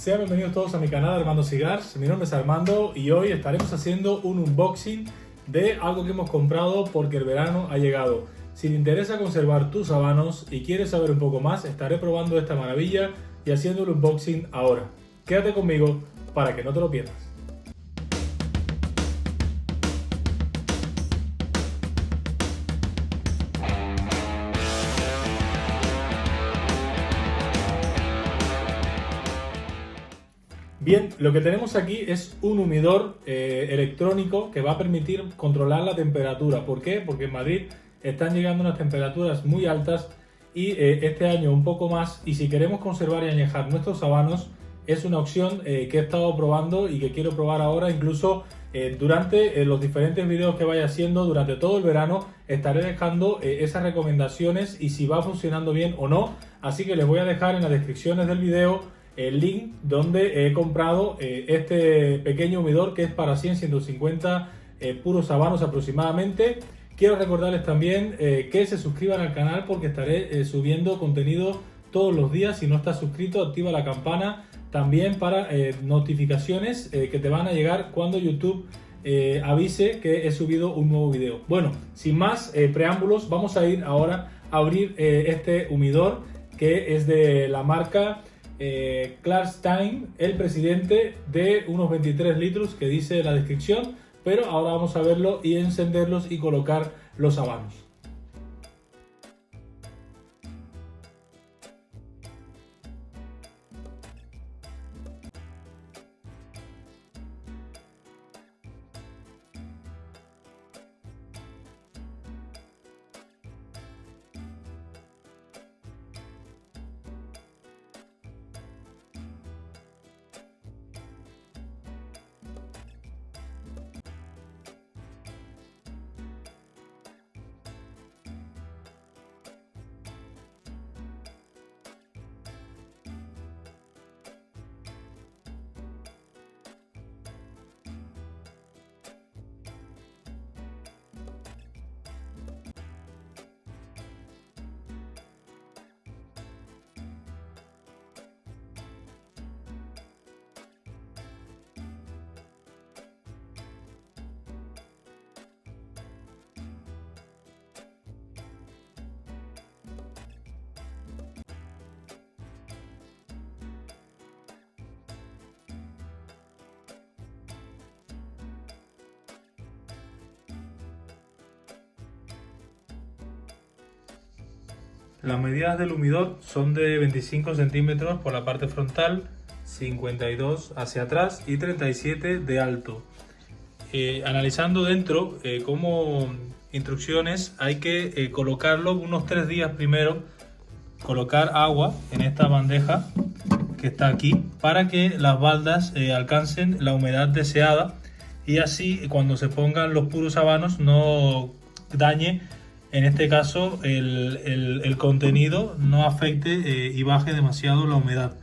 Sean bienvenidos todos a mi canal Armando Cigars. Mi nombre es Armando y hoy estaremos haciendo un unboxing de algo que hemos comprado porque el verano ha llegado. Si te interesa conservar tus habanos y quieres saber un poco más, estaré probando esta maravilla y haciendo el unboxing ahora. Quédate conmigo para que no te lo pierdas. Bien, lo que tenemos aquí es un humidor electrónico que va a permitir controlar la temperatura. ¿Por qué? Porque en Madrid están llegando unas temperaturas muy altas y este año un poco más. Y si queremos conservar y añejar nuestros habanos, es una opción que he estado probando y que quiero probar ahora. Incluso durante los diferentes vídeos que vaya haciendo durante todo el verano estaré dejando esas recomendaciones y si va funcionando bien o no. Así que les voy a dejar en las descripciones del video el link donde he comprado este pequeño humidor que es para 100-150 puros habanos aproximadamente. Quiero recordarles también que se suscriban al canal porque estaré subiendo contenido todos los días. Si no estás suscrito, activa la campana también para notificaciones que te van a llegar cuando YouTube avise que he subido un nuevo video. Bueno, sin más preámbulos, vamos a ir ahora a abrir este humidor que es de la marca Klarstein, el presidente, de unos 23 litros que dice la descripción, pero ahora vamos a verlo y encenderlos y colocar los habanos. Las medidas del humidor son de 25 centímetros por la parte frontal, 52 hacia atrás y 37 de alto. Analizando dentro como instrucciones, hay que colocarlo unos 3 días primero, colocar agua en esta bandeja que está aquí para que las baldas alcancen la humedad deseada y así cuando se pongan los puros habanos no dañe, en este caso, el contenido, no afecte y baje demasiado la humedad.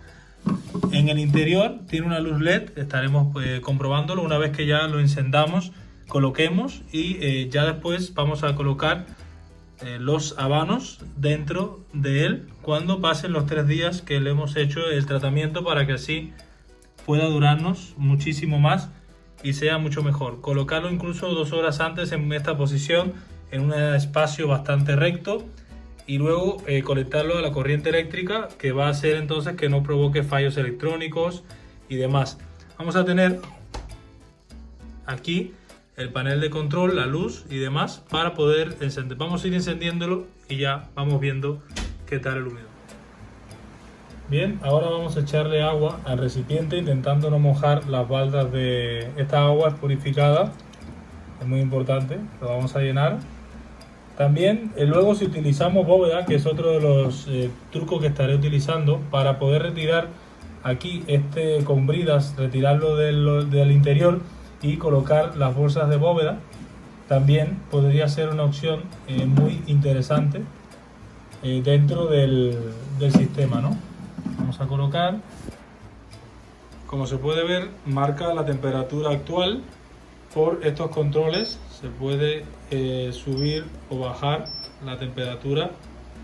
En el interior tiene una luz LED, estaremos comprobándolo una vez que ya lo encendamos, coloquemos y ya después vamos a colocar los habanos dentro de él cuando pasen los 3 días que le hemos hecho el tratamiento para que así pueda durarnos muchísimo más y sea mucho mejor. Colocarlo incluso 2 horas antes en esta posición, en un espacio bastante recto y luego conectarlo a la corriente eléctrica que va a hacer entonces que no provoque fallos electrónicos y demás. Vamos a tener aquí el panel de control, la luz y demás para poder encender. Vamos a ir encendiéndolo y ya vamos viendo qué tal el humidor. Bien, ahora vamos a echarle agua al recipiente intentando no mojar las baldas de esta agua purificada. Es muy importante, lo vamos a llenar. También luego si utilizamos bóveda, que es otro de los trucos que estaré utilizando para poder retirar aquí con bridas, retirarlo del interior y colocar las bolsas de bóveda, también podría ser una opción muy interesante dentro del sistema, ¿no? Vamos a colocar, como se puede ver, marca la temperatura actual. Por estos controles se puede subir o bajar la temperatura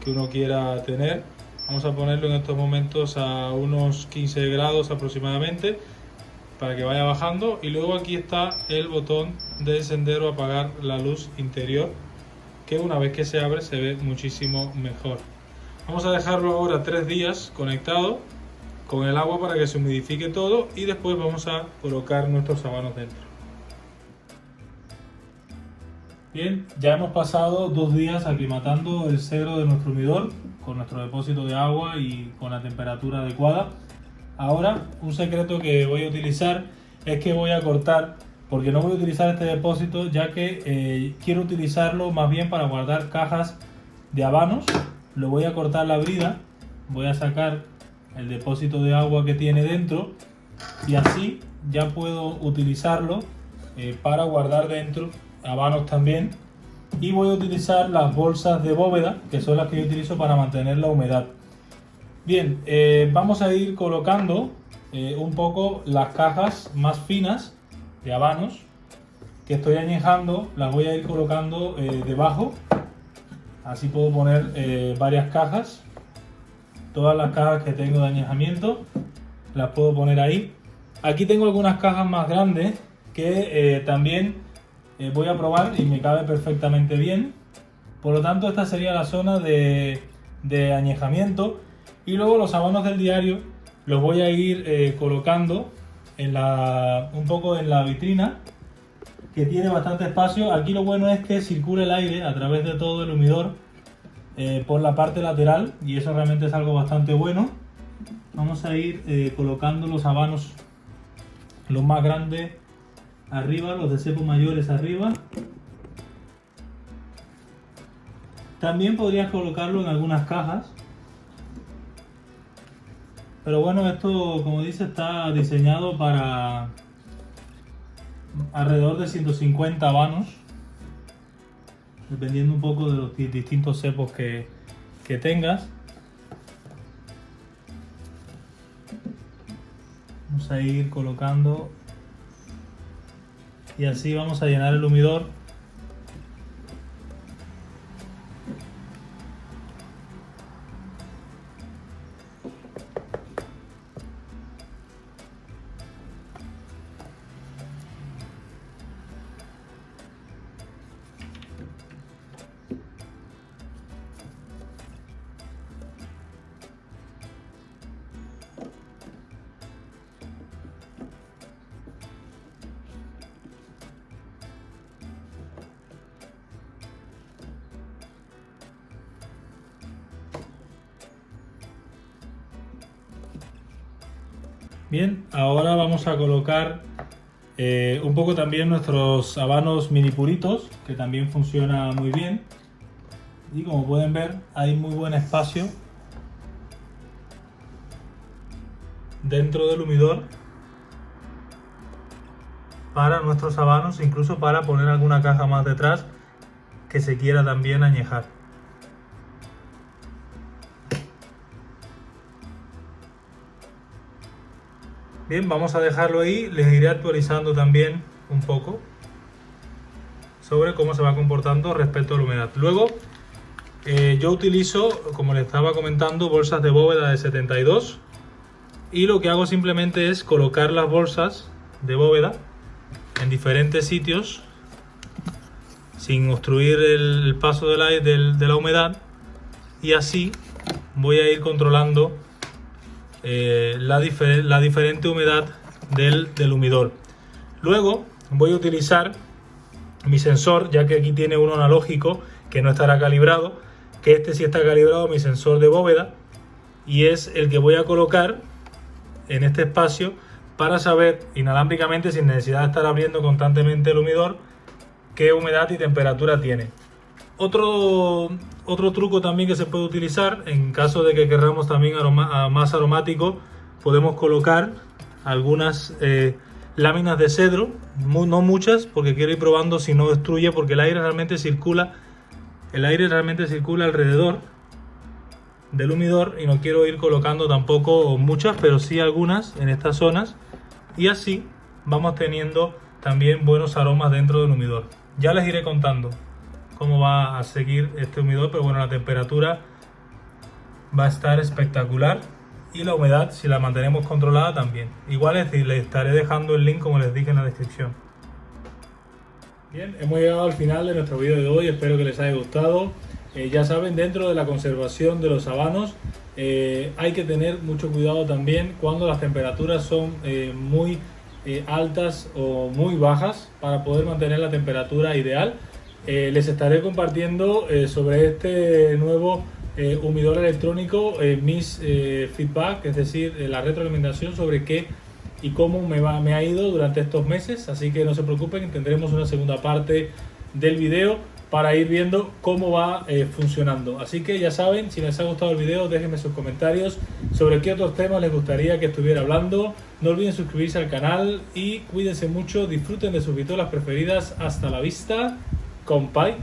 que uno quiera tener Vamos a ponerlo en estos momentos a unos 15 grados aproximadamente para que vaya bajando, y luego aquí está el botón de encender o apagar la luz interior, que una vez que se abre se ve muchísimo mejor. Vamos a dejarlo ahora 3 días conectado con el agua para que se humidifique todo, y después vamos a colocar nuestros sabanos dentro. Bien, ya hemos pasado 2 días aclimatando el cedro de nuestro humidor con nuestro depósito de agua y con la temperatura adecuada. Ahora, un secreto que voy a utilizar es que voy a cortar, porque no voy a utilizar este depósito ya que quiero utilizarlo más bien para guardar cajas de habanos. Lo voy a cortar la brida, voy a sacar el depósito de agua que tiene dentro y así ya puedo utilizarlo para guardar dentro habanos también. Y voy a utilizar las bolsas de bóveda, que son las que yo utilizo para mantener la humedad. Bien, vamos a ir colocando un poco las cajas más finas de habanos que estoy añejando, las voy a ir colocando debajo. Así puedo poner varias cajas. Todas las cajas que tengo de añejamiento las puedo poner ahí. Aquí tengo algunas cajas más grandes que también voy a probar y me cabe perfectamente bien. Por lo tanto, esta sería la zona de añejamiento. Y luego los habanos del diario los voy a ir colocando un poco en la vitrina, que tiene bastante espacio. Aquí lo bueno es que circula el aire a través de todo el humidor por la parte lateral, y eso realmente es algo bastante bueno. Vamos a ir colocando los habanos, los más grandes arriba, los de cepos mayores arriba. También podrías colocarlo en algunas cajas, pero bueno, esto, como dice, está diseñado para alrededor de 150 habanos, dependiendo un poco de los distintos cepos que tengas. Vamos a ir colocando y así vamos a llenar el humidor. Bien, ahora vamos a colocar un poco también nuestros habanos mini puritos, que también funciona muy bien. Y como pueden ver, hay muy buen espacio dentro del humidor para nuestros habanos, incluso para poner alguna caja más detrás que se quiera también añejar. Bien, vamos a dejarlo ahí. Les iré actualizando también un poco sobre cómo se va comportando respecto a la humedad. Luego, yo utilizo, como les estaba comentando, bolsas de bóveda de 72, y lo que hago simplemente es colocar las bolsas de bóveda en diferentes sitios sin obstruir el paso del aire, de la humedad, y así voy a ir controlando la diferente humedad del humidor. Luego voy a utilizar mi sensor, ya que aquí tiene uno analógico que no estará calibrado, que este sí está calibrado, mi sensor de bóveda, y es el que voy a colocar en este espacio para saber inalámbricamente, sin necesidad de estar abriendo constantemente el humidor, qué humedad y temperatura tiene. Otro truco también que se puede utilizar en caso de que queramos también más aromático, podemos colocar algunas láminas de cedro, no muchas, porque quiero ir probando si no destruye, porque el aire realmente circula alrededor del humidor, y no quiero ir colocando tampoco muchas, pero sí algunas en estas zonas, y así vamos teniendo también buenos aromas dentro del humidor. Ya les iré contando cómo va a seguir este humidor, pero bueno, la temperatura va a estar espectacular, y la humedad, si la mantenemos controlada, también. Igual, es decir, les estaré dejando el link como les dije en la descripción. Bien, hemos llegado al final de nuestro vídeo de hoy, espero que les haya gustado. Ya saben, dentro de la conservación de los habanos hay que tener mucho cuidado también cuando las temperaturas son muy altas o muy bajas, para poder mantener la temperatura ideal. Les estaré compartiendo sobre este nuevo humidor electrónico mis feedback, es decir, la retroalimentación sobre qué y cómo me ha ido durante estos meses, así que no se preocupen, tendremos una segunda parte del video para ir viendo cómo va funcionando. Así que ya saben, si les ha gustado el video, déjenme sus comentarios sobre qué otros temas les gustaría que estuviera hablando. No olviden suscribirse al canal y cuídense mucho, disfruten de sus vitolas preferidas. Hasta la vista, compay.